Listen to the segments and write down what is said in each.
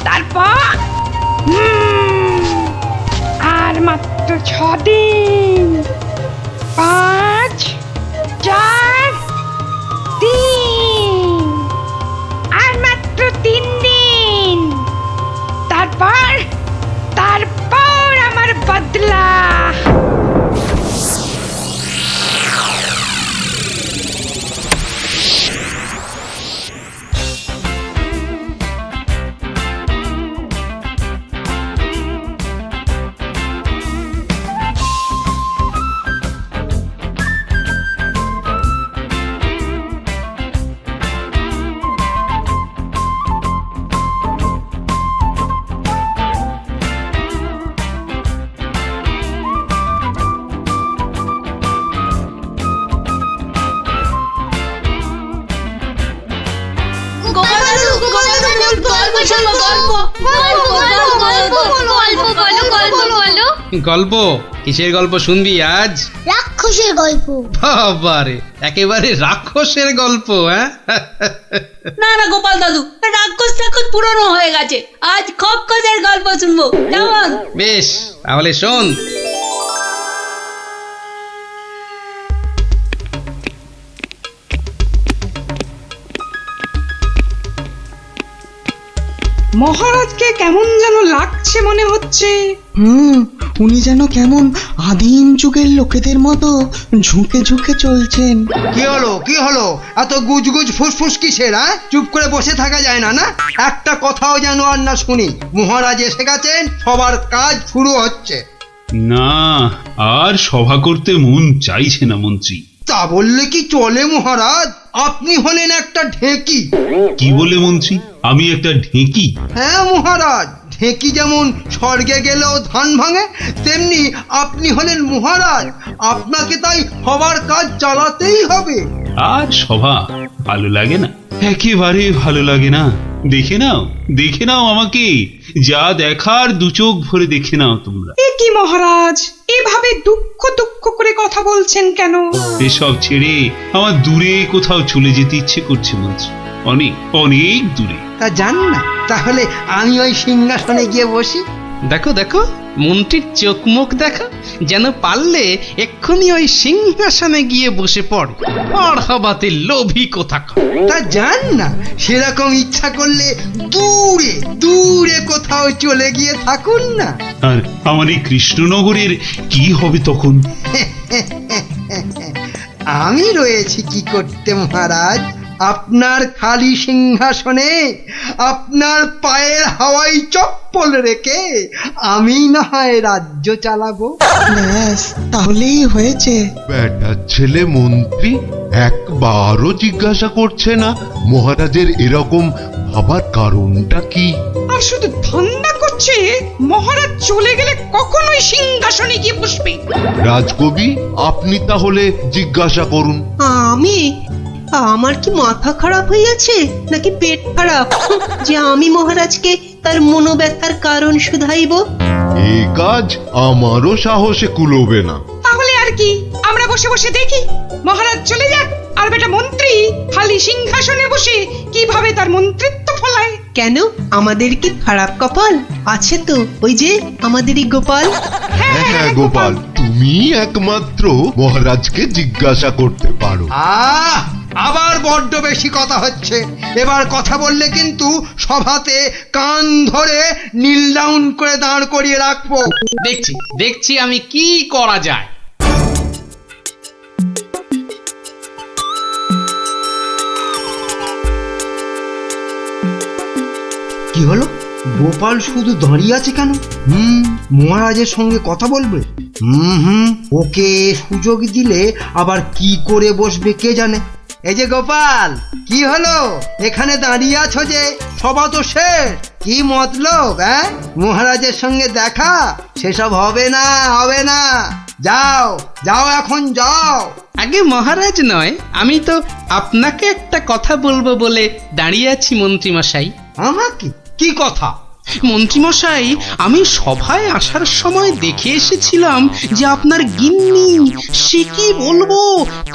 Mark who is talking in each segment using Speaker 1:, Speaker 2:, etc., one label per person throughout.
Speaker 1: তারপর আর মাত্র 6 দিন। 5, 4, 3, আর মাত্র 3 দিন। তারপর আমার বদলা।
Speaker 2: গল্প? কিসের গল্প শুনবি আজ?
Speaker 3: রাক্ষসের গল্প।
Speaker 2: বাবারে, একেবারে রাক্ষসের গল্প? হ্যাঁ,
Speaker 4: না না গোপাল দাদু, রাক্ষস ঠাকুর পুরনো হয়ে গেছে। আজ খপ্পখসের গল্প শুনবো, কেমন?
Speaker 2: বেশ, তাহলে শোন।
Speaker 1: মহারাজকে কেমন যেন লাগছে মনে হচ্ছে।
Speaker 5: উনি যেন কেমন আদিম যুগের লোকেদের মতো ঝুঁকে ঝুঁকে চলছেন।
Speaker 6: কি হলো এত গুজগুজ ফুসফুস কিসের? চুপ করে বসে থাকা যায় না? না, একটা কথাও যেন আর না শুনি। মহারাজ এসে গেছেন, সবার কাজ শুরু হচ্ছে।
Speaker 7: না, আর সভা করতে মন চাইছে না মন্ত্রী।
Speaker 6: তা বললে কি চলে মহারাজ? আপনি হলেন একটা ঢেঁকি।
Speaker 7: কি বলে মন্ত্রী? আমি একটা ঢেঁকি?
Speaker 6: হ্যাঁ মহারাজ, ঢেঁকি যেমন স্বর্গে গেলেও ধান ভাঙে, তেমনি আপনি হলেন মহারাজ। আপনাকে তাই সবার কাজ চালাতেই হবে।
Speaker 7: আর সভা ভালো লাগে না, একেবারে ভালো লাগে না। দেখে নাও আমাকে, যা দেখার দু চোখ ভরে দেখে নাও তোমরা।
Speaker 1: এ কি মহারাজ, এভাবে দুঃখ করে কথা বলছেন কেন?
Speaker 7: এসব ছেড়ে আমার দূরে কোথাও চলে যেতে ইচ্ছে করছে মন্ত্রী, অনেক অনেক দূরে।
Speaker 6: তা জান না, তাহলে আমি ওই সিংহাসনে গিয়ে বসি।
Speaker 2: দেখো মন্ত্রীর চোখ মুখ দেখো, যেন পারলে এক্ষুনি ওই সিংহাসনে গিয়ে বসে পড়ে। আর হবাতে লোভী কোথাকার।
Speaker 6: তা জান না, সেরকম ইচ্ছা করলে দূরে দূরে কোথাও চলে গিয়ে থাকুন না।
Speaker 7: আর আমার এই কৃষ্ণনগরের কি হবে তখন?
Speaker 6: আমি রয়েছি কি করতে মহারাজ? আপনার খালি সিংহাসনে আপনার পায়ের হাওয়াই চপ্পল রেখে আমি না হয় রাজ্য চালাবো।
Speaker 5: ব্যাস, তাহলেই হয়েছে।
Speaker 8: বেটার ছেলে মন্ত্রী একবারও জিজ্ঞাসা করছে না মহারাজের এরকম ভাবার কারণটা কি?
Speaker 1: আর শুধু ধান্দা করছে মহারাজ চলে গেলে কখনোই সিংহাসনে গিয়ে বসবে।
Speaker 8: রাজকবি, আপনি তাহলে জিজ্ঞাসা করুন।
Speaker 9: আমার কি মাথা খারাপ হইয়াছে নাকি পেট খারাপ যে আমি মহারাজকে তার মনোব্যথার কারণ শুধাইব?
Speaker 8: এ কাজ আমারও সাহসে কুলোবে না।
Speaker 1: তাহলে আর কি, আমরা বসে বসে দেখি মহারাজ চলে যাক, আর বেটা মন্ত্রী খালি সিংহাসনে বসে কিভাবে তার মন্ত্রিত্ব ফলায়।
Speaker 9: কেন, আমাদের কি খারাপ কপাল আছে? তো ওই যে আমাদেরই গোপাল।
Speaker 8: হ্যাঁ গোপাল, তুমি একমাত্র মহারাজকে জিজ্ঞাসা করতে পারো।
Speaker 6: আবার বড্ড বেশি কথা হচ্ছে। এবার কথা বললে কিন্তু সভাতে কান ধরে নীল ডাউন করে দাঁড় করিয়ে রাখবো।
Speaker 2: দেখছি আমি কি করা যায়।
Speaker 6: কি হলো? গোপাল শুধু দাঁড়িয়ে আছে কেন? মহারাজের সঙ্গে কথা বলবে? ওকে সুযোগ দিলে আবার কি করে বসবে কে জানে। এই যে গোপাল, কি হলো? এখানে দাঁড়িয়ে আছো যে? সভা তো শেষ, কি মতলব? মহারাজের সঙ্গে দেখা? সেসব হবে না। যাও এখন যাও।
Speaker 2: আগে মহারাজ নয়, আমি তো আপনাকে একটা কথা বলবো বলে দাঁড়িয়ে আছি মন্ত্রী মশাই।
Speaker 6: আমাকে? কি কথা?
Speaker 2: মন্ত্রীমশাই, আমি সভায় আসার সময় দেখে এসেছিলাম যে আপনার গিন্নি, সে কি বলবো,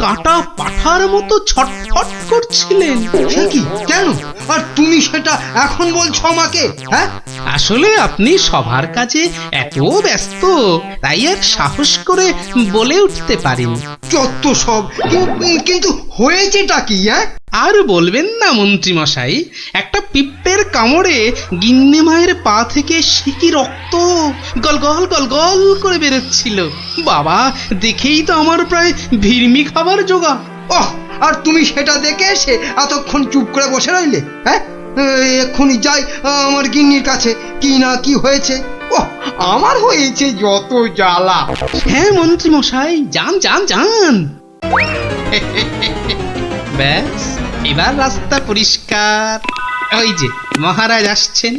Speaker 2: কাটা পাঠার মতো ছটফট করছিলেন।
Speaker 6: সে কি? কেন? কেন? আর তুমি সেটা এখন বলছো আমাকে? হ্যাঁ,
Speaker 2: আসলে আপনি সবার কাজে এত ব্যস্ত, তাই আর সাহস করে বলে উঠতে পারিনি।
Speaker 6: যত সব। কিন্তু হয়েছেটা কি? হ্যাঁ,
Speaker 2: আর বলবেন না মন্ত্রী মশাই, একটা পিঁপড়ের কামড়ে গিন্নি মায়ের পা থেকে সিকি রক্ত গলগল গলগল করে বেরোচ্ছিল। বাবা, দেখেই তো আমার প্রায় ভিড়মি খাবার জোগা।
Speaker 6: ওহ, আর তুমি সেটা দেখে এসে এতক্ষণ চুপ করে বসে রইলে? হ্যাঁ, এক্ষুনি যাই আমার গিন্নির কাছে, কি না কি হয়েছে। ওহ, আমার হয়েছে যত জ্বালা।
Speaker 2: হ্যাঁ মন্ত্রী মশাই, যান যান যান। ব্যাস, এবার রাস্তা পরিষ্কার। ওই যে মহারাজ আসছেন।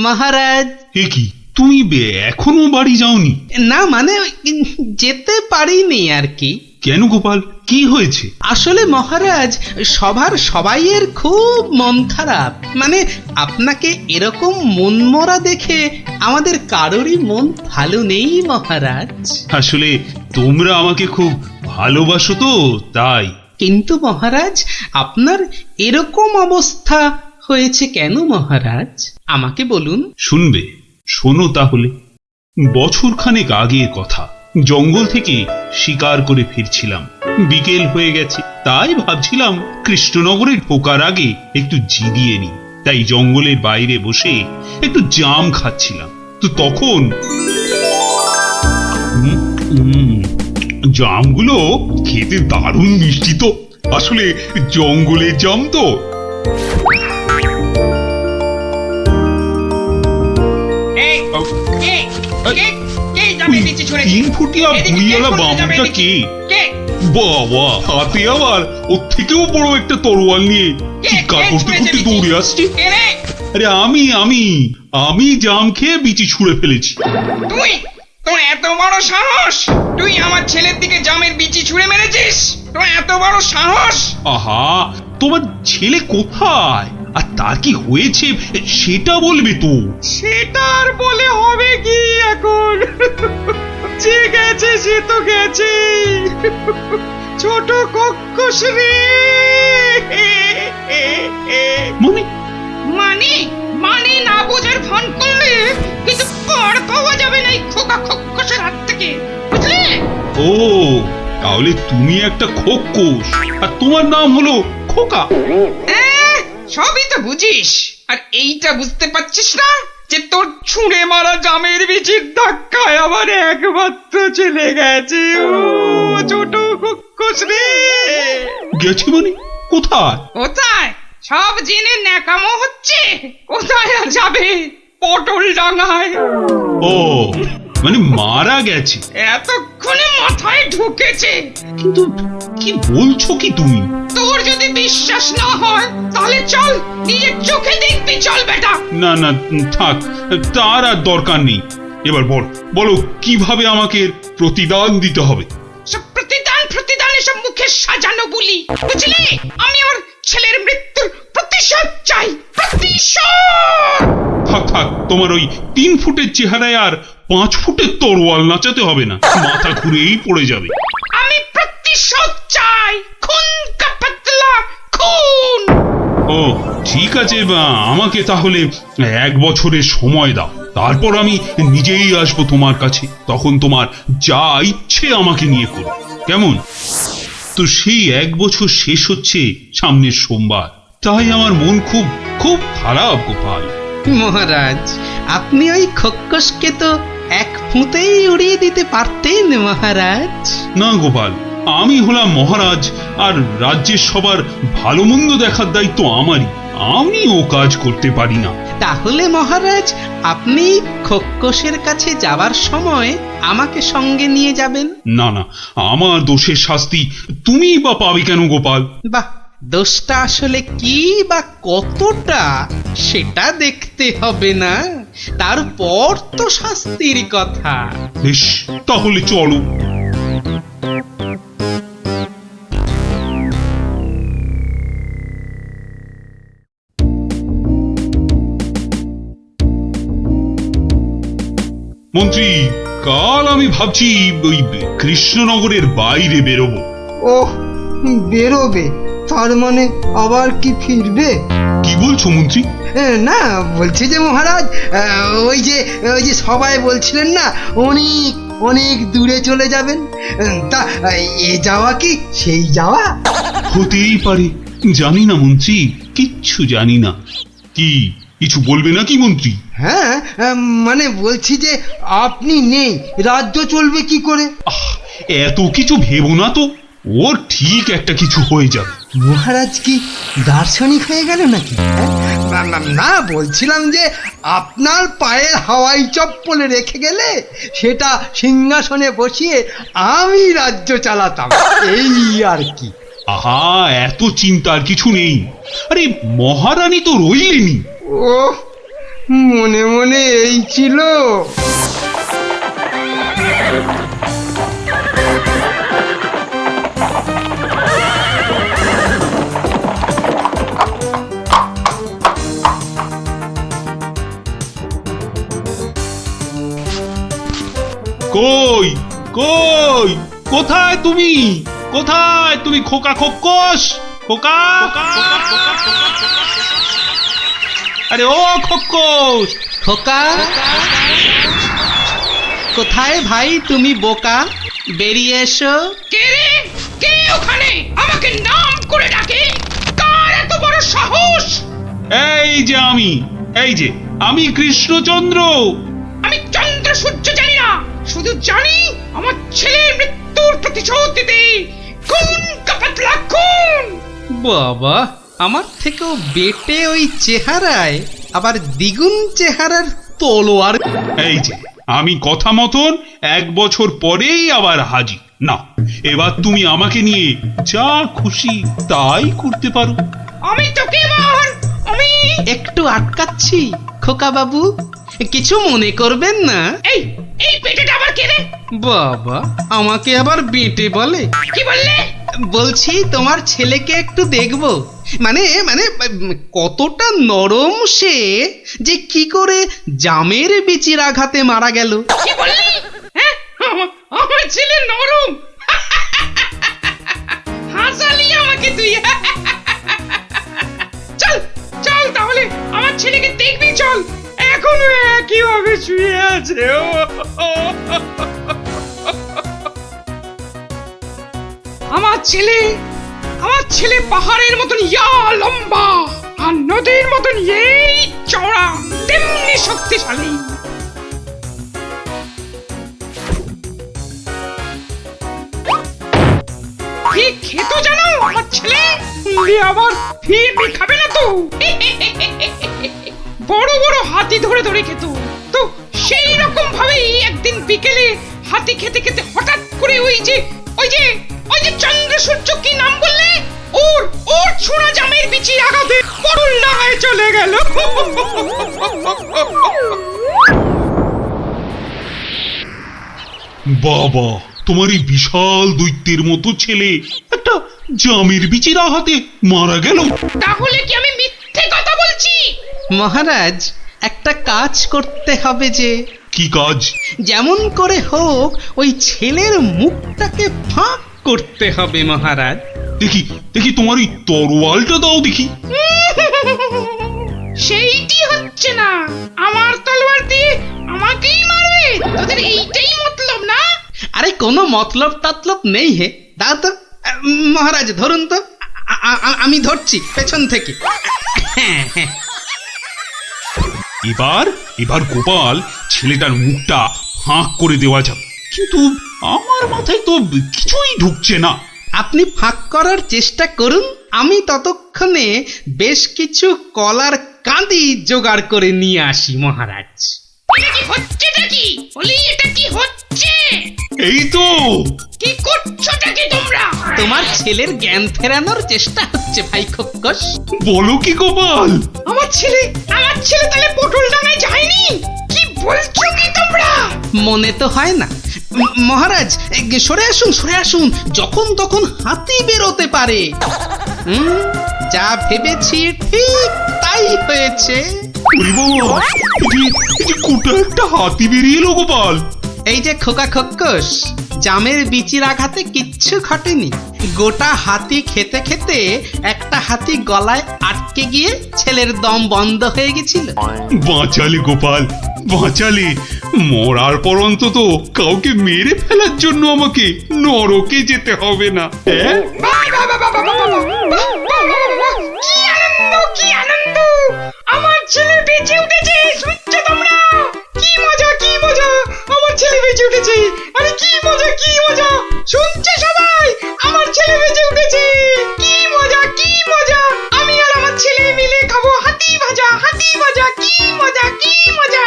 Speaker 2: মহারাজ।
Speaker 7: এ কি, তুমি এখনো বাড়ি যাওনি?
Speaker 2: না মানে যেতে পারিনি আর কি।
Speaker 7: কেন গোপাল, কি হয়েছে?
Speaker 2: আসলে মহারাজ, সবার সবাইয়ের খুব মন খারাপ। মানে আপনাকে এরকম মনমরা দেখে আমাদের কারোরই মন ভালো নেই মহারাজ।
Speaker 7: আসলে তোমরা আমাকে খুব ভালোবাসো তো, তাই।
Speaker 2: কিন্তু মহারাজ, আপনার এরকম অবস্থা হয়েছে কেন মহারাজ? আমাকে বলুন।
Speaker 7: শুনবে? শোনো তাহলে। বছরখানেক আগের কথা, জঙ্গল থেকে শিকার করে ফিরছিলাম। বিকেল হয়ে গেছে, তাই ভাবছিলাম কৃষ্ণনগরে ঢোকার আগে একটু জিরিয়ে নি। তাই জঙ্গলের বাইরে বসে একটু জাম খাচ্ছিলাম। তো তখন জামগুলো খেতে দারুণ মিষ্টি তো। আসলে জঙ্গলের জাম তো। তিন ফুটিয়া ভুঁইয়ালা বামুনটা কে? বাবা, হাতে আবার ওর থেকেও বড় একটা তরোয়াল নিয়ে চিৎকার করতে করতে দৌড়ে আসছে। আরে আমি আমি আমি জাম খেয়ে বিচি ছুঁড়ে ফেলেছি।
Speaker 1: তুই? তোর এত বড় সাহস? তুই আমার ছেলের দিকে জামের বিচি ছুঁড়ে মেরেছিস? তোর এত বড় সাহস?
Speaker 7: আহা, তোমার ছেলে কোথায় আর তার কি হয়েছে সেটা বলবে তো।
Speaker 1: সেটা আর বলে হবে কি এখন? যে গেছে সে তো গেছে। ছোট কক্কস রে।
Speaker 7: মানে
Speaker 1: মানে মানে না বোঝার ভান করলে কিন্তু পার পাওয়া যাবে না এই খোকা খক্কসের হাত থেকে, বুঝলে?
Speaker 7: ও, তাহলে তুমি একটা খোক্কস আর তোমার নাম হলো খোকা।
Speaker 1: সবই তো বুঝিস, আর এইটা বুঝতে পারছিস না যে তোর ছুঁড়ে মারা জামের বিচির ধাক্কায় আবার একমাত্র চলে গেছে। ও ছোট খক্কস রে।
Speaker 7: গেছে মানে? কোথায়?
Speaker 1: কোথায়? সব জেনে ন্যাকামো হচ্ছে। কোথায় আর যাবে? পটল ডাঙায়।
Speaker 7: ও, মানে মারা গেছে?
Speaker 1: এতক্ষণে মাথায় ঢুকেছে।
Speaker 7: কিন্তু কি বলছো কি তুমি?
Speaker 1: তোর যদি বিশ্বাস না হয় তাহলে চল, নিজের চোখে দেখবি। চল বেটা।
Speaker 7: না না, থাক, তার আর দরকার নেই। এবার বলো কিভাবে আমাকে প্রতিদান দিতে হবে?
Speaker 1: সব প্রতিদান এসব মুখে সাজানো বলি, বুঝলি? আমি আমার ছেলের মৃত্যুর প্রতিশোধ চাই। প্রতিশোধ।
Speaker 7: থাক থাক, তোমার ওই 3 ফুটের চেহারায় আর 5 ফুটের তরোয়াল নাচাতে হবে না, মাথা ঘুরেই পড়ে যাবে।
Speaker 1: আমি প্রতিশোধ চাই। খুন কা পাতলা খুন।
Speaker 7: ও ঠিক আছে, আমাকে তাহলে 1 বছরের সময় দাও, তারপর আমি নিজেই আসবো তোমার কাছে। তখন তোমার যা ইচ্ছে আমাকে নিয়ে করো, কেমন? তো সেই 1 বছর শেষ হচ্ছে সামনের সোমবার, তাই আমার মন খুব খুব খারাপ গোপাল।
Speaker 2: মহারাজ, আপনি ওই খক্কসকে তো এক ফুঁতেই উড়িয়ে দিতে পারতেন মহারাজ।
Speaker 7: না গোপাল, আমি হলাম মহারাজ, আর রাজ্যের সবার ভালো মন্দ দেখার দায়িত্ব আমারই। আমি ও কাজ করতে পারি না।
Speaker 2: তাহলে মহারাজ, আপনি খক্কসের কাছে যাবার সময় আমাকে সঙ্গে নিয়ে যাবেন।
Speaker 7: না না, আমার দোষের শাস্তি তুমি বা পাবে কেন গোপাল?
Speaker 2: বাহ, দোষটা আসলে কি বা কতটা সেটা দেখতে হবে না, তারপর তো শাস্তির কথা।
Speaker 7: বেশ, তাহলে চলো। মন্ত্রী, কাল আমি ভাবছি ওই কৃষ্ণনগরের বাইরে বেরোবো।
Speaker 6: ওহ, বেরোবে, তার মানে আবার কি ফিরবে?
Speaker 7: কি বলছো মন্ত্রী?
Speaker 6: না, বলছি যে মহারাজ, ওই যে সবাই বলছিলেন না অনেক অনেক দূরে চলে যাবেন, তা এ যাওয়া কি সেই যাওয়া?
Speaker 7: হতেই পারে, জানি না মন্ত্রী, কিচ্ছু জানি না। কি কিছু বলবে নাকি মন্ত্রী?
Speaker 6: হ্যাঁ, মানে বলছি যে আপনি নেই, রাজ্য চলবে কি করে?
Speaker 7: এত কিছু ভেবো না তো, ওর ঠিক একটা কিছু হয়ে যাবে।
Speaker 6: মহারাজ কি দার্শনিক হয়ে গেল নাকি? না, বলছিলাম যে আপনার পায়ের হাওয়াই চপ্পলে রেখে গেলে সেটা সিংহাসনে বসিয়ে আমি রাজ্য চালাতাম, এই আর কি।
Speaker 7: আহা, এত চিন্তার কিছু নেই। আরে মহারানী তো রইলেনি।
Speaker 6: ও, মনে মনে এই ছিল।
Speaker 7: কই কই, কোথায় তুমি? কোথায় তুমি খোকা খোকস? খোকা, আরে ও খোকস!
Speaker 2: খোকা, কোথায় ভাই তুমি বোকা? বেরিয়ে এসো।
Speaker 1: কে রে? কে ওখানে আমাকে নাম করে ডাকে? কার এত বড় সাহস?
Speaker 7: এই যে আমি কৃষ্ণচন্দ্র।
Speaker 1: আমি চন্দ্র সূর্য জানি না, শুধু জানি আমার ছেলের মৃত্যুর প্রতিশোধ দিতে কোন কাপাতলা কোন।
Speaker 2: বাবা, আমার থেকেও বেটে ওই চেহারায় আবার দ্বিগুণ চেহারার তলোয়ার।
Speaker 7: এই যে আমি কথা মতন 1 বছর পরেই আবার হাজির। না, এবার তুমি আমাকে নিয়ে যা খুশি তাই করতে পারো।
Speaker 1: আমি তোকে এবার
Speaker 2: একটু আটকাচ্ছি খোকা বাবু, কিছু মনে করবেন না।
Speaker 1: এই এই পেটেটা আবার কে রে?
Speaker 2: বাবা, আমাকে আবার বেটে বলে?
Speaker 1: কি বললে?
Speaker 2: বলছি তোমার ছেলেকে একটু দেখবো, মানে মানে কতটা নরম সে, যে কি করে জামের বিচির আঘাতে মারা গেল।
Speaker 1: কি বললি? হ্যাঁ, আমার ছেলে নরম। হাসালি আমাকে তুই। চল চল, তাহলে আমার ছেলেকে দেখবি, চল। এখনো একইভাবে শুয়ে আছে। আমার ছেলে পাহাড়ের মতন ইয়া লম্বা, আর নদীর মতন এই চওড়া, তেমনি শক্তিশালী। কি খেতো জানো আমার ছেলে? আবার ফিরবি খাবে না তো। বড় বড় হাতি ধরে ধরে খেত। তো সেই রকম ভাবেই একদিন বিকেলে হাতি খেতে খেতে হঠাৎ করে ওই যে চন্দ্র সূর্য, কি নাম বললে? ওর ছোড়া জামের বিচির আঘাতে পটল ডাঙায় চলে গেল।
Speaker 7: বাবা, তোমার এই বিশাল দৈত্যের মতো ছেলে একটা জামের বিচির আঘাতে মারা গেল?
Speaker 1: তাহলে কি আমি মিথ্যে কথা বলছি?
Speaker 2: মহারাজ, একটা কাজ করতে হবে যে।
Speaker 7: কি কাজ?
Speaker 2: যেমন করে হোক ওই ছেলের মুখটাকে ফাঁক করতে হবে মহারাজ।
Speaker 7: দেখি দেখি, তোমার ওই তরোয়ালটা দাও দেখি।
Speaker 1: সেইটি হচ্ছে না, আমার তলোয়ার দিয়ে আমাকেই মারবে? তোদের এইটাই মতলব না?
Speaker 2: আরে কোনো মতলব টাতলব নেই হে, দাও তো। মহারাজ ধরুন তো, আমি ধরছি পেছন থেকে।
Speaker 7: এবার গোপাল ছেলেটার মুখটা ফাঁক করে দেওয়া যাবে, কিন্তু আমার মাথায় তো কিছুই ঢুকছে না।
Speaker 2: আপনি ফাঁক করার চেষ্টা করুন, আমি ততক্ষণে বেশ কিছু কলার কাঁদি জোগাড় করে নিয়ে আসি মহারাজ।
Speaker 1: এটা কি হচ্ছেটা কি? বলি, এটা কি হচ্ছে?
Speaker 7: এই তো।
Speaker 1: কি করছোটা কি তোমরা?
Speaker 2: তোমার ছেলের জ্ঞান ফেরানোর চেষ্টা হচ্ছে ভাই খোকস।
Speaker 7: বলো কি গোপাল?
Speaker 1: আমার ছেলে তাহলে পটল ডাঙায় যায়নি? কি বলছো কি তোমরা?
Speaker 2: মনে তো হয় না মহারাজ। সরে আসুন, যখন তখন হাতি বেরোতে পারে। যা ভেবেছি ঠিক তাই হয়েছে।
Speaker 7: ওরে বাবা, এই যে গোটা একটা হাতি বেরিয়ে এলো গোপাল।
Speaker 2: এই যে খোকা খোকস, জামের বিচির আঘাতে কিচ্ছু ঘটেনি, গোটা হাতি খেতে খেতে একটা হাতি গলায় আটকে গিয়ে ছেলের দম বন্ধ হয়ে গেছিল।
Speaker 7: বাঁচালে গোপাল, বাঁচালে। মরার পর অন্তত কাউকে মেরে ফেলার জন্য আমাকে নরকে যেতে হবে না। হ্যাঁ,
Speaker 1: কি আনন্দ, কি আনন্দ! আমার ছেলে বেঁচে উঠেছে, শুনছো তোমরা? কি মজা, কি মজা! আমার ছেলে বেঁচে উঠেছে। আরে কি মজা, কি মজা! শুনছো সবাই? আমার ছেলে বেঁচে উঠেছে। কি মজা, কি মজা! আমি আর আমার ছেলে মিলে খাবো হাতি ভাজা, হাতি ভাজা। কি মজা, কি মজা!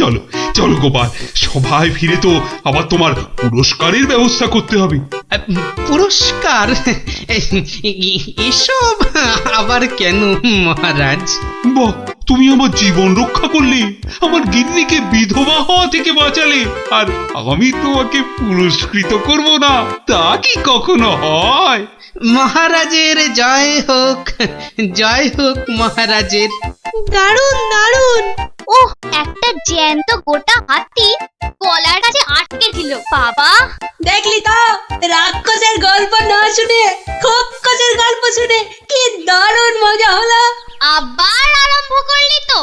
Speaker 7: চলো চলো গোপাল, সবাই ফিরে তো আবার তোমার পুরস্কারের ব্যবস্থা করতে হবে।
Speaker 2: পুরস্কার? এসব আবার কেন মহারাজ?
Speaker 7: বাহ, তুমি আমার জীবন রক্ষা করলে, আমার গিন্নিকে বিধবা হওয়া থেকে বাঁচালে, আর আমি তোমাকে পুরস্কৃত করব না, তা কি কখনো হয়?
Speaker 2: মহারাজের জয় হোক, জয় হোক মহারাজের।
Speaker 3: দারুণ দারুণ। ওহ, একটা জ্যান্ত গোটা হাতি গলার কাছে আটকে ছিল। বাবা,
Speaker 4: দেখলি তো, রাক্ষসের গল্প না শুনে খোকসের গল্প শুনে কি দারুণ মজা হলো।
Speaker 3: আবার আরম্ভ করলি তো?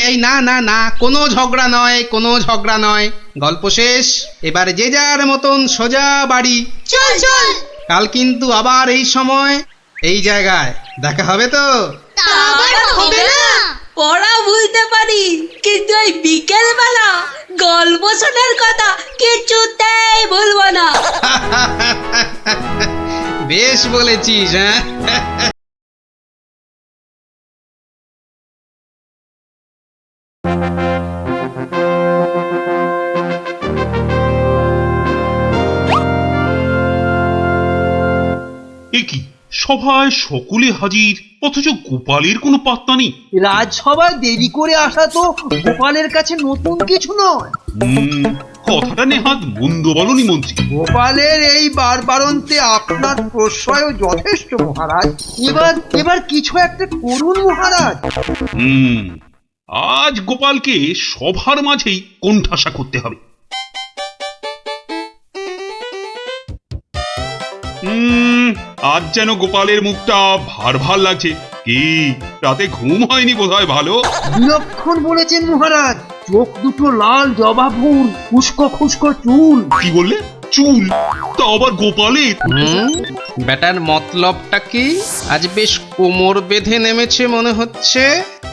Speaker 2: এই না না না, কোনো ঝগড়া নয়, কোনো ঝগড়া নয়। গল্প শেষ, এবার যে যার মতন সোজা বাড়ি।
Speaker 3: চল চল।
Speaker 2: কাল কিন্তু আবার এই সময় এই জায়গায় দেখা হবে তো?
Speaker 3: তা আবার হবে না।
Speaker 4: পড়া ভুলতে পারি, কিন্তু এই বিকেল বেলা গল্প শোনার কথা কিছুতেই ভুলবো না।
Speaker 2: বেশ বলেছিস। হ্যাঁ,
Speaker 7: এ কি, সভায় সকলে হাজির, অথচ গোপালের কোনো পাত্তা নেই।
Speaker 6: রাজসভায় দেরি করে আসা তো গোপালের কাছে নতুন কিছু নয়।
Speaker 7: কথাটা নেহাত মন্দ বলনি মন্ত্রী।
Speaker 6: গোপালের এই বারবারন্তে আপনার প্রশ্রয়ও যথেষ্ট মহারাজ। এবার কিছু একটা করুন মহারাজ।
Speaker 7: আজ গোপালকে সভার মাঝেই কোণঠাসা করতে হবে। আজ যেন গোপালের মুখটা ভার ভার লাগছে। কি, রাতে ঘুম হয়নি বোধহয় ভালো?
Speaker 6: বিলক্ষণ বলেছেন মহারাজ। চোখ দুটো লাল জবা ফুল, খুস্কো খুস্কো চুল।
Speaker 7: কি বললে? চুল? তা আবার গোপালের?
Speaker 2: বেটার মতলবটা কি? আজ বেশ কোমর বেঁধে নেমেছে মনে হচ্ছে।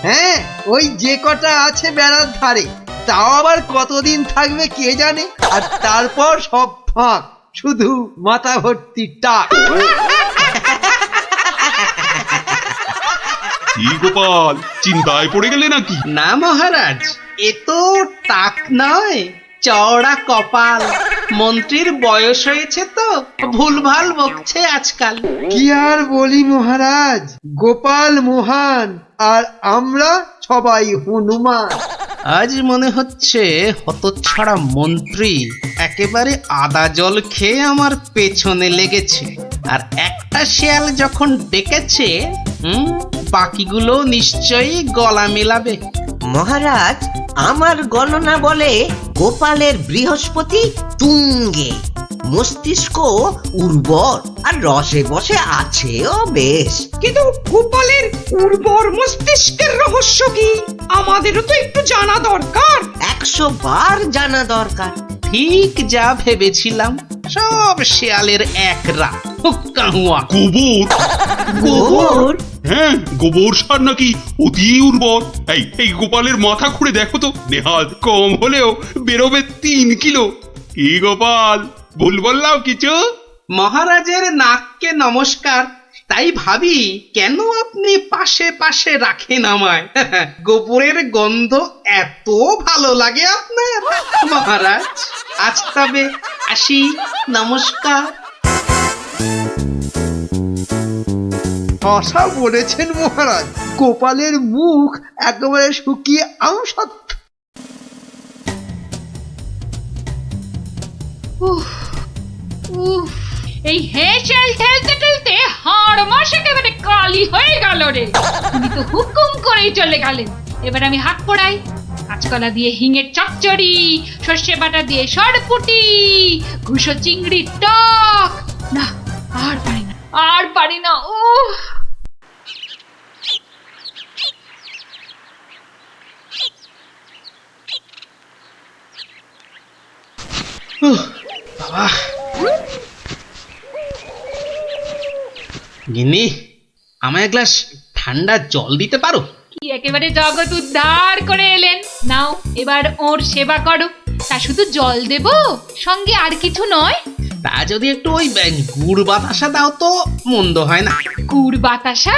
Speaker 6: হ্যাঁ, ওই যে কটা আছে বেড়ার ধারে, তাও আবার কতদিন থাকবে কে জানে। আর তারপর সব ফাঁক, শুধু মাথা ভর্তি টাক।
Speaker 7: কি গোপাল, চিন্তায় পড়ে গেলে নাকি?
Speaker 2: না মহারাজ, এ তো টাক নয়, চওড়া কপাল। মন্ত্রীর বয়স হয়েছে তো ভুলভাল বকছে আজকাল।
Speaker 6: কি আর বলি মহারাজ, গোপাল মহান আর আমরা সবাই হনুমান।
Speaker 2: আজ মনে হচ্ছে হতচ্ছাড়া মন্ত্রী একেবারে আদা জল খেয়ে আমার পেছনে লেগেছে। আর একটা শেয়াল যখন ডেকেছে, বাকিগুলো নিশ্চয়ই গলা মেলাবে।
Speaker 10: মহারাজ, আমার গণনা বলে গোপালের বৃহস্পতি তুঙ্গে, মস্তিষ্ক উর্বর আর রসে বসে আছেও বেশ।
Speaker 1: কিন্তু গোপালের উর্বর মস্তিষ্কের রহস্য কি? আমাদেরও তো একটু জানা দরকার।
Speaker 10: 100 বার জানা দরকার।
Speaker 2: ঠিক যা ভেবেছিলাম, সব শেয়ালের এক রাত।
Speaker 7: গোবর?
Speaker 10: গোবর?
Speaker 7: হ্যাঁ, গোবর সার নাকি অতি উর্বর। এই গোপালের মাথা খুঁড়ে দেখো তো, নেহাত কম হলেও বেরোবে 3 কিলো। কি গোপাল, ভুল বললাম কিছু?
Speaker 2: মহারাজের নাককে নমস্কার। তাই ভাবি কেন আপনি পাশে পাশে রাখেন আমায়। গোবরের গন্ধ এত ভালো লাগে আপনার মহারাজ। আজ তবে আসি, নমস্কার।
Speaker 6: ভাষা বলেছেন মহারাজ, গোপালের মুখ একেবারে শুকিয়ে আমসত্ব।
Speaker 11: এই হেসেল ঠেলতে ঠেলতে হাড় মাস একেবারে কালি হয়ে গেল রে। তুমি তো হুকুম করেই চলে গেলেন। এবার আমি হাত পড়াই, কাঁচকলা দিয়ে হিঙের চচ্চড়ি, সর্ষে বাটা দিয়ে সরপুটি, ঘুষো চিংড়ির টক। না, আর পারি না, আর পারি না। ও
Speaker 2: বাবা, গিন্নি, আমায় এক গ্লাস ঠান্ডা জল দিতে পারো?
Speaker 11: কি একেবারে জগৎ উদ্ধার করে এলেন। নাও এবার ওর সেবা করো। তা শুধু জল দেব, সঙ্গে আর কিছু নয়?
Speaker 2: তা যদি একটু ওই গুড় বাতাসা দাও তো মন্দ হয় না।
Speaker 11: গুড় বাতাসা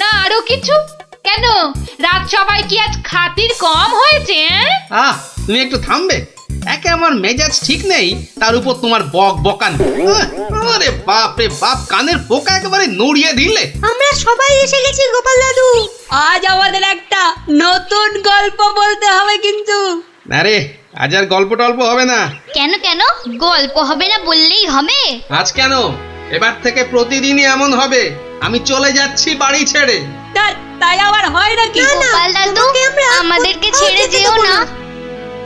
Speaker 11: না আরো কিছু? কেন, রাত সবাই কি আজ খাতির কম হয়েছে?
Speaker 2: তুমি একটু থামবে? একে আমার মেজাজ ঠিক নেই, তার উপর তোমার বক বকান। আরে বাপ রে বাপ, কানের পোকা একেবারে নড়িয়ে দিলে।
Speaker 4: আমরা সবাই এসে গেছি গোপাল দাদু। আজ আমাদের একটা নতুন গল্প বলতে হবে কিন্তু।
Speaker 2: আরে আজ আর গল্প টল্প হবে না।
Speaker 3: কেন কেন গল্প হবে না বললেই হবে?
Speaker 2: আজ কেন, এবার থেকে প্রতিদিনই এমন হবে। আমি চলে যাচ্ছি বাড়ি ছেড়ে।
Speaker 4: তাই আবার হয় নাকি?
Speaker 3: গোপাল দাদু, আমাদেরকে ছেড়ে যেও না।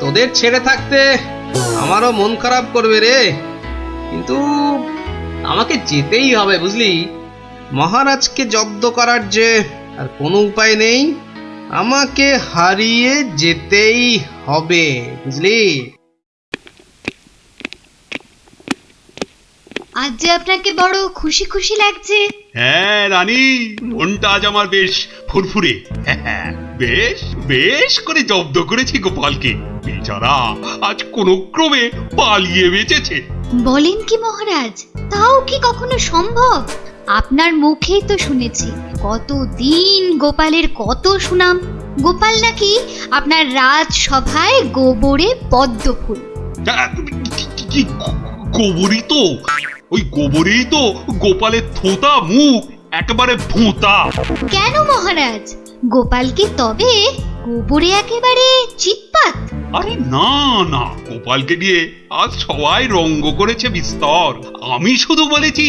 Speaker 2: তোদের ছেড়ে থাকতে আমারও মন খারাপ করবে রে, কিন্তু আমাকে যেতেই হবে বুঝলি। মহারাজকে জব্দ করার যে আর কোনো উপায় নেই, আমাকে হারিয়ে যেতেই হবে বুঝলি।
Speaker 3: আজ যে আপনাকে বড় খুশি খুশি লাগছে।
Speaker 7: হ্যাঁ রানী, মনটা আজ আমার বেশ ফুরফুরে। বেশ বেশ করে জব্দ করেছি গোপালকে। বেচারা আজ কোনো ক্রমে পালিয়ে বেঁচেছে।
Speaker 3: বলেন কি মহারাজ, তাও কি কখনো সম্ভব? আপনার মুখেই তো শুনেছি কতদিন গোপালের কত সুনাম। গোপাল নাকি আপনার রাজসভায় গোবরে পদ্ম ফুল।
Speaker 7: গোবরই তো, ওই গোবরেই তো গোপালের থোতা মুখ একেবারে ভোঁতা।
Speaker 3: কেন মহারাজ, গোপাল কি তবে গোবরে একেবারে চিৎপাত?
Speaker 7: আরে না না, গোপালকে নিয়ে আজ সবাই রঙ্গ করেছে বিস্তর। আমি শুধু বলেছি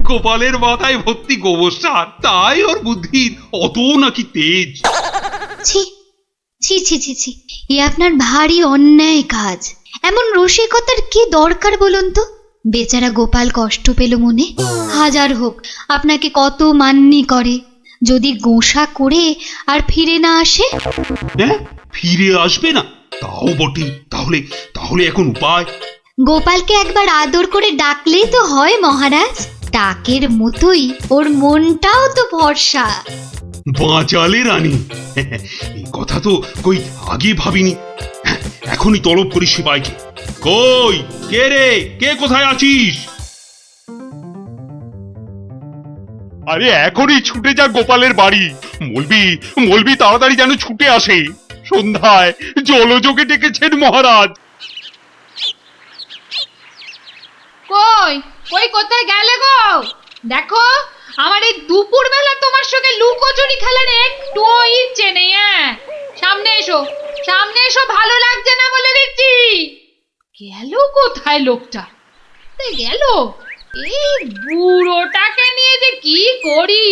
Speaker 7: গোপালের মাথায় ভর্তি গোবর সার, তাই ওর বুদ্ধির অত নাকি তেজ।
Speaker 3: ছি ছি ছি ছি ছি, এ আপনার ভারী অন্যায় কাজ। এমন রসিকতার কি দরকার বলুন তো? বেচারা গোপাল কষ্ট পেল মনে। হাজার হোক আপনাকে কত মান্যি করে, যদি গোসা করে আর ফিরে না আসে।
Speaker 7: হ্যাঁ, ফিরে আসবে না? তাও বটে। তাহলে তাহলে এখন উপায়?
Speaker 3: গোপালকে একবার আদর করে ডাকলেই তো হয় মহারাজ। ডাকের মতোই ওর মনটাও তো ভরসা।
Speaker 7: বাঁচালে রানী, এই কথা তো কই আগে ভাবিনি। এখনই তলব করি সিপাইকে। কই কে রে, কে কোথায় আছিস? আরে এখনই ছুটে যা গোপালের বাড়ি। মলবি তাড়াতাড়ি যেন ছুটে আসে। সন্ধ্যায় জলযোগে ডেকেছেন মহারাজ।
Speaker 11: কই কই কোথায় গেলে গো? দেখো, আমার এই দুপুর বেলা তোমার সঙ্গে লুকোচুরি খেলার একটু ইচ্ছে নেই। সামনে এসো, সামনে এসো, ভালো লাগছে না বলে দিচ্ছি। গেল কোথায় লোকটা? গেল, এই বুড়োটাকে নিয়ে যে কি করি।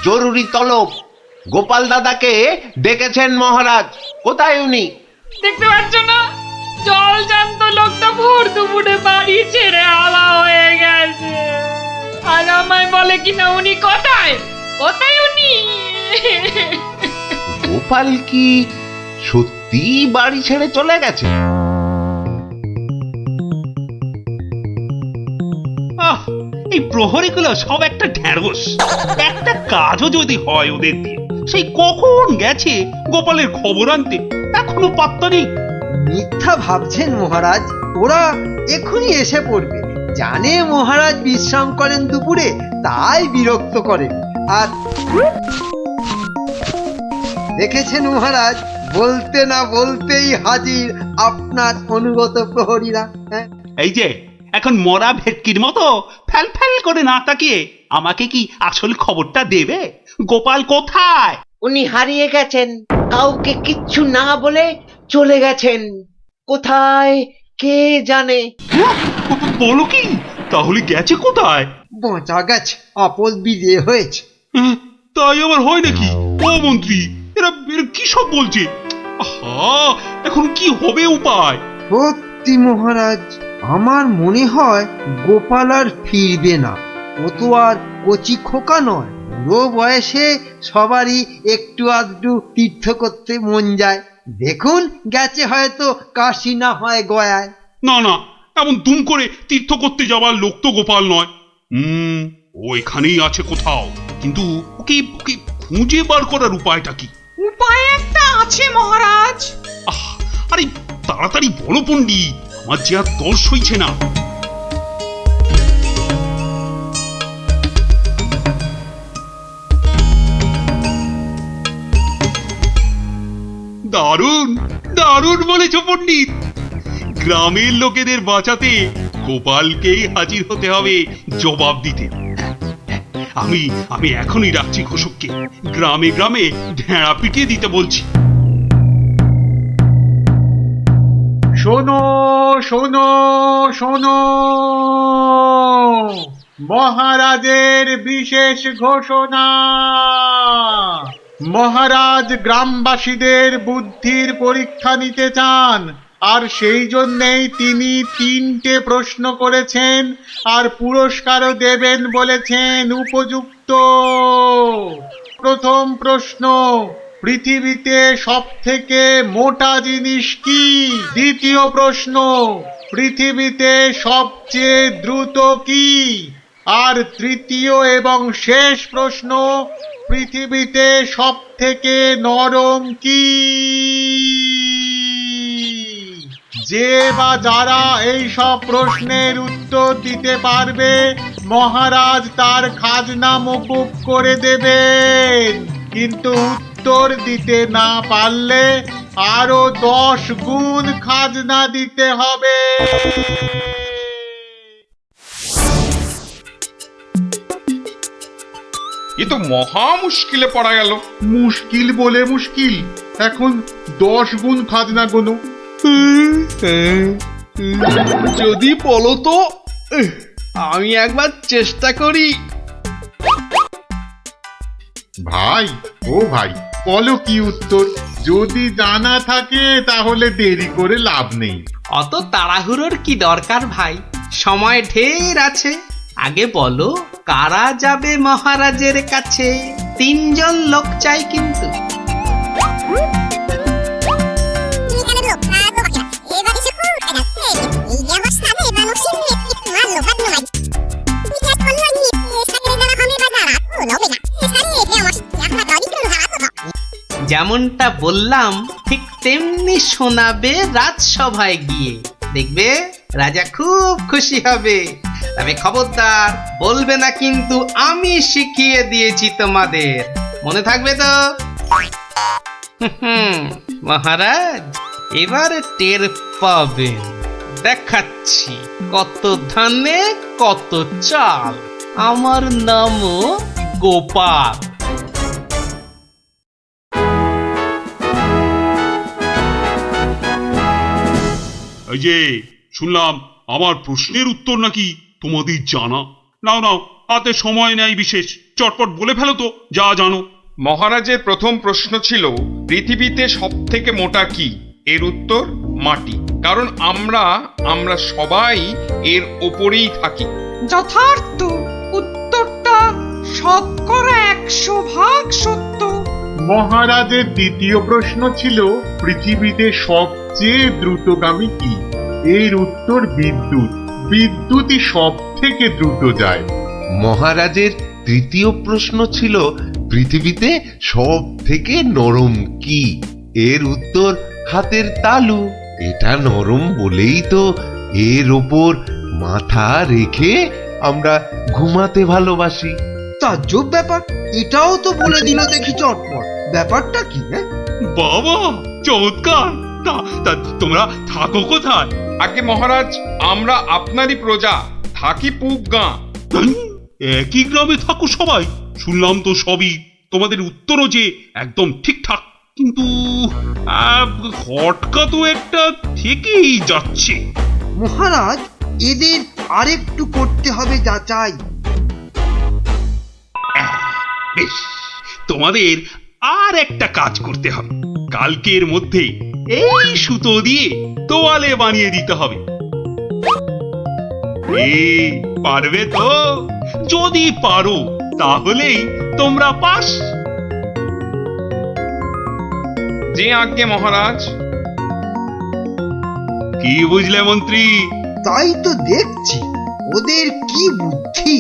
Speaker 8: জরুরি তলব, গোপাল দাদাকে ডেকেছেন মহারাজ। কোথায় উনি?
Speaker 11: দেখতে পাচ্ছ না, জল জান্ত লোকটা ভোর দুপুরে বাড়ি ছেড়ে আলা হয়ে গেছে। আর আমায় বলে কিনা উনি কোথায়, কোথায় উনি?
Speaker 8: গোপাল কি সত্যি বাড়ি ছেড়ে চলে গেছে?
Speaker 7: এই প্রহরীগুলো সব একটা ঢ্যাঁড়স। একটা কাজও যদি হয় ওদের দিয়ে, সেই কখন গেছে গোপালের খবর আনতে, এখনো পাত্তা নেই।
Speaker 6: মিথ্যা ভাবছেন মহারাজ, ওরা এখনই এসে পড়বে। জানে মহারাজ বিশ্রাম করেন দুপুরে, তাই বিরক্ত করেন। আর দেখেছেন মহারাজ, বলতে না বলতেই হাজির আপনার অনুগত প্রহরীরা। হ্যাঁ,
Speaker 7: এই যে এখন মরা ভেটকির মতো ফ্যাল ফ্যাল করে না তাকিয়ে আমাকে কি আসল খবরটা দেবে? গোপাল কোথায়?
Speaker 10: উনি হারিয়ে গেছেন, কাউকে কিচ্ছু না বলে চলে গেছেন। কোথায় কে জানে।
Speaker 7: বলো কি, তাহলে গেছে কোথায়?
Speaker 6: বাঁচা গেছে, আপদ বিজে হয়েছে।
Speaker 7: তাই আবার হয় নাকি? ও মন্ত্রী, এরা কি সব বলছে? আহা, এখন কি হবে উপায়?
Speaker 6: সত্যি মহারাজ, আমার মনে হয় গোপাল আর ফিরবে না। ও তো আর কচি খোকা নয়, বুড়ো বয়সে সবারই একটু আধটু তীর্থ করতে মন যায়। দেখুন, গেছে হয়তো কাশি না হয় গয়ায়।
Speaker 7: না না, এমন দুম করে তীর্থ করতে যাওয়ার লোক তো গোপাল নয়। ও এখানেই আছে কোথাও, কিন্তু ওকে ওকে খুঁজে বার করার উপায়টা কি?
Speaker 1: উপায় একটা আছে মহারাজ।
Speaker 7: আরে তাড়াতাড়ি বলো পণ্ডিত, আমার যে আর তর সইছে না। দারুণ দারুণ বলেছ পণ্ডিত। গ্রামের লোকেদের বাঁচাতে গোপালকেই হাজির হতে হবে জবাব দিতে। আমি আমি এখনই ডাকছি ঘোষককে, গ্রামে গ্রামে ঢেঁড়া পিটিয়ে দিতে বলছি।
Speaker 12: শোনো শোনো শোনো, মহারাজের বিশেষ ঘোষণা। মহারাজ গ্রামবাসীদের বুদ্ধির পরীক্ষা নিতে চান, আর সেই জন্যেই তিনি 3টে প্রশ্ন করেছেন, আর পুরস্কারও দেবেন বলেছেন উপযুক্ত। প্রথম প্রশ্ন, পৃথিবীতে সবথেকে মোটা জিনিস কি? দ্বিতীয় প্রশ্ন, পৃথিবীতে সবচেয়ে দ্রুত কি? আর তৃতীয় এবং শেষ প্রশ্ন, পৃথিবীতে সবথেকে নরম কি? যে বা যারা এই সব প্রশ্নের উত্তর দিতে পারবে, মহারাজ তার খাজনা মকুব করে দেবেন। কিন্তু উত্তর দিতে না পারলে আরো 10 গুণ খাজনা দিতে হবে।
Speaker 13: এ তো মহা মুশকিলে পড়া গেল।
Speaker 12: মুশকিল বলে মুশকিল, এখন 10 গুণ খাজনা গোনো।
Speaker 2: যদি বলো তো, আমি একবার চেষ্টা করি।
Speaker 12: ভাই, ও ভাই, বলো কি উত্তর? যদি জানা থাকে তাহলে দেরি করে লাভ নেই।
Speaker 2: অত তাড়াহুড়োর কি দরকার ভাই, সময় ঢের আছে। আগে বলো, কারা যাবে মহারাজের কাছে? 3 জন লোক চাই কিন্তু। যেমনটা বললাম ঠিক তেমনি শোনাবে রাজসভায় গিয়ে, দেখবে রাজা খুব খুশি হবে। তবে খবরদার বলবে না কিন্তু আমি শিখিয়ে দিয়েছি তোমাদের, মনে থাকবে তো? মহারাজ এবার টের পাবেন, দেখাচ্ছি কত ধানে কত চাল। আমার নামও গোপাল।
Speaker 7: এই যে শুনলাম আমার প্রশ্নের উত্তর নাকি তোমাদের জানা। নাও নাও, হাতে সময় নেই বিশেষ, চটপট বলে ফেলো তো যা জানো।
Speaker 13: মহারাজের প্রথম প্রশ্ন ছিল, পৃথিবীতে সবথেকে মোটা কি? এর উত্তর মাটি, কারণ আমরা সবাই এর ওপরেই থাকি।
Speaker 1: যথার্থ, উত্তরটা শতকরা 100% সত্য।
Speaker 12: মহারাজের দ্বিতীয় প্রশ্ন ছিল, পৃথিবীতে সবচেয়ে দ্রুতগামী কি? এর উত্তর বিদ্যুৎ। বিদ্যুৎই সব থেকে দ্রুত যায়।
Speaker 8: মহারাজের তৃতীয় প্রশ্ন ছিল, পৃথিবীতে সব থেকে নরম কি? এর উত্তর হাতের তালু। এটা নরম বলেই তো এর ওপর মাথা রেখে আমরা ঘুমাতে ভালোবাসি।
Speaker 6: তাজ্জব ব্যাপার, এটাও তো বলে দিল দেখি চটপট। ব্যাপারটা কি?
Speaker 7: বাবা চমৎকার। তা তোমরা থাকো কোথায়?
Speaker 13: আগে মহারাজ, আমরা আপনারই প্রজা, থাকি পুবগাঁ।
Speaker 7: একই গ্রামে থাকো সবাই? শুনলাম তো সবই, তোমাদের উত্তরও যে একদম ঠিকঠাক, কিন্তু খটকা তো একটা থেকেই যাচ্ছে।
Speaker 6: মহারাজ, এদের আরেকটু করতে হবে যাচাই।
Speaker 7: বেশ, তোমাদের আর একটা কাজ করতে হবে। কালকের মধ্যে এই সুতো দিয়ে তোয়ালে বানিয়ে দিতে হবে। পারবে তো? যদি পারো তাহলেই তোমরা পাস।
Speaker 13: যে আজ্ঞে মহারাজ।
Speaker 7: কি বুঝলে মন্ত্রী?
Speaker 6: তাই তো দেখছি, ওদের কি বুদ্ধি!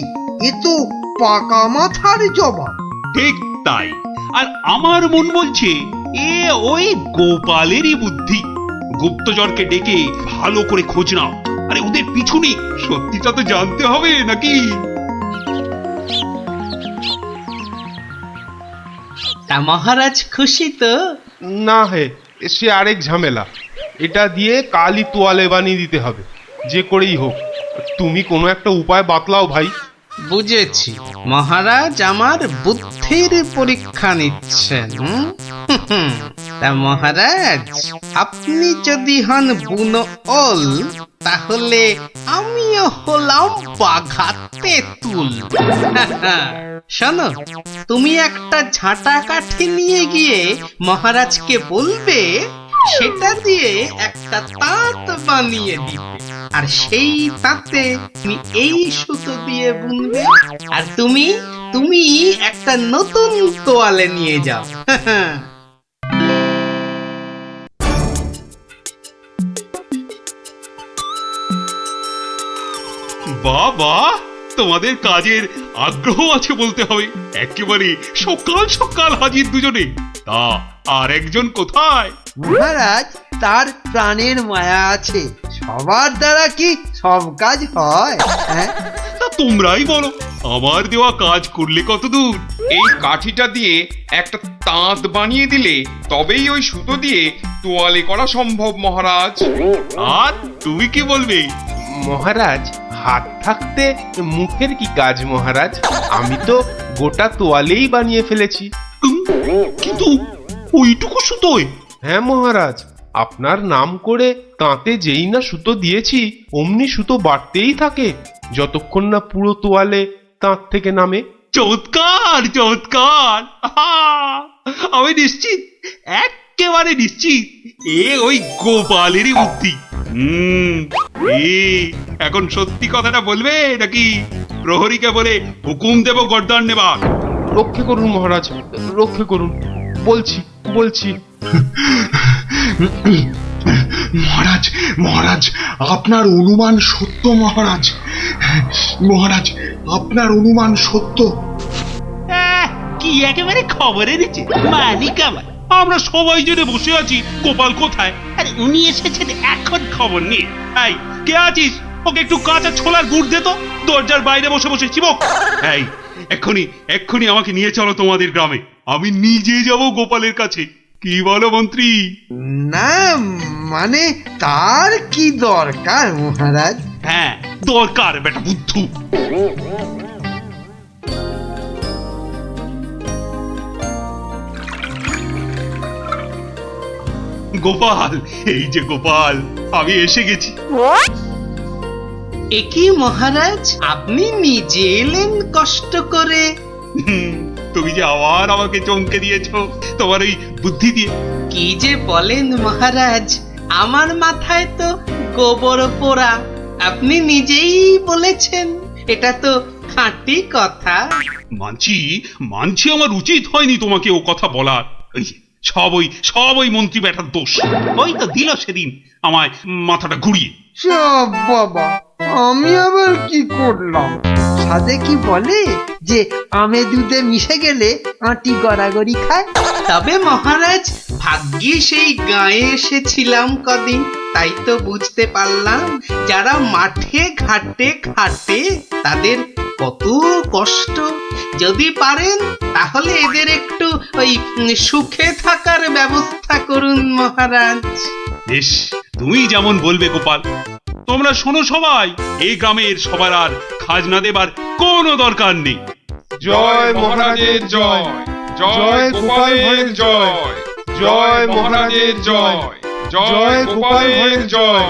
Speaker 6: এ তো পাকা মাথার জবাব।
Speaker 7: ঠিক তাই। আর আমার মন বলছে এ ওই গোপালেরই বুদ্ধি। গুপ্তচরকে ডেকে ভালো করে খোঁজ নাও। আরে ওদের পিছনে সত্যিটা তো জানতে হবে নাকি?
Speaker 2: তা মহারাজ খুশি তো?
Speaker 14: না হে, সে আরেক ঝামেলা। এটা দিয়ে কালই তোয়ালে বানিয়ে দিতে হবে, যে করেই হোক। তুমি কোনো একটা উপায় বাতলাও ভাই।
Speaker 2: বুঝেছি, মহারাজ আমার বুদ্ধির পরীক্ষা নিচ্ছেন। তা মহারাজ, আপনি যদি হন বুনো ওল, তাহলে আমিও হলাম বাঘা তেঁতুল। শোনো, তুমি একটা ঝাঁটা কাঠি নিয়ে গিয়ে মহারাজকে বলবে সেটা দিয়ে একটা তাঁত বানিয়ে দিতে, আর সেই তাঁতে তুমি এই সুতো দিয়ে বুনবে, আর তুমি একটা নতুন তোয়ালে নিয়ে যাও।
Speaker 7: বাবা, তোমাদের কাজের আগ্রহ আছে বলতে হবে। একেবারে সকাল সকাল হাজির দুজনে। তা আর একজন কোথায়?
Speaker 6: মহারাজ, তার প্রাণের মায়া আছে, সবার দ্বারা কি সব কাজ হয়?
Speaker 7: তা তোমরাই বলো, আমার দেওয়া কাজ করলে কতদূর?
Speaker 13: এই কাঠিটা দিয়ে একটা তাঁত বানিয়ে দিলে তবেই ওই সুতো দিয়ে তোয়ালে করা সম্ভব মহারাজ।
Speaker 7: আর তুমি কি বলবে?
Speaker 14: মহারাজ, হাত থাকতে মুখের কি কাজ মহারাজ? আমি তো গোটা তোয়ালেই বানিয়ে ফেলেছি।
Speaker 7: কিন্তু ওইটুকু সুতোয়?
Speaker 14: হ্যাঁ মহারাজ, আপনার নাম করে তাঁতে যেই না সুতো দিয়েছি অমনি সুতো বাড়তেই থাকে, যতক্ষণ না পুরো তোয়ালে তাঁত থেকে নামে।
Speaker 7: চমৎকার চমৎকার! আমি নিশ্চিত, একেবারে নিশ্চিত এ ওই গোপালেরই বুদ্ধি। এখন সত্যি কথাটা বলবে নাকি প্রহরীকে বলে হুকুম দেব গর্দান নেবার?
Speaker 14: রক্ষে করুন মহারাজ, রক্ষে করুন। বলছি বলছি।
Speaker 15: মহারাজ, মহারাজ, আপনার অনুমান সত্য মহারাজ। মহারাজ, আপনার অনুমান সত্য।
Speaker 7: কি একেবারে খবর এনেছে মালিক আমার। আমরা সবাই জেনে বসে আছি গোপাল কোথায়, আরে উনি এসেছেন এখন খবর নিয়ে। এই কে আছিস? ওকে একটু কাঁচা ছোলার গুড় দে তো, দরজার বাইরে বসে বসে চিবক। এই এক্ষুনি এক্ষুনি আমাকে নিয়ে চলো তোমাদের গ্রামে, আমি নিজে যাব গোপালের কাছে। কি বলো মন্ত্রী?
Speaker 6: না মানে তার কি দরকার মহারাজ?
Speaker 7: হ্যাঁ দরকার বেটা বুদ্ধু। গোপাল, এই যে গোপাল, আমি এসে গেছি।
Speaker 2: একই মহারাজ, আপনি নিজে এলেন কষ্ট করে?
Speaker 7: তুমি যে আবার আমাকে চমকে দিয়েছো তোমার ওই বুদ্ধি দিয়ে।
Speaker 2: কি যে বলেন মহারাজ, আমার মাথায় তো গোবর পোড়া। আপনি নিজেই বলেছেন, এটা তো খাঁটি কথা।
Speaker 7: মানছি মানছি, আমার উচিত হয়নি তোমাকে ও কথা বলার। সব ওই মন্ত্রী বেটার দোষ। ওই তো দিল সেদিন আমায় মাথাটা ঘুরিয়ে।
Speaker 6: সব বাবা, আমি আবার কি করলাম? সাধে কি বলে যে আমে দুধে মিশে গেলে আঁটি গড়াগড়ি খায়।
Speaker 2: তবে মহারাজ, ভাগ্যে সেই গায়ে এসেছিলাম কদিন, তাই তো বুঝতে পারলাম যারা মাঠে ঘাটে খাটে তাদের কত কষ্ট। যদি পারেন তাহলে এদের একটু ওই সুখে থাকার ব্যবস্থা করুন মহারাজ।
Speaker 7: বেশ, তুমি যেমন বলবে গোপাল। তোমরা শোনো সবাই, এই গ্রামের সবার আর খাজনা দেবার কোনো দরকার নেই।
Speaker 14: জয় মহারাজের জয়, জয় গোপাল ভাইয়ের জয়, জয় মহারাজের জয়, জয় গোপাল ভাইয়ের জয়।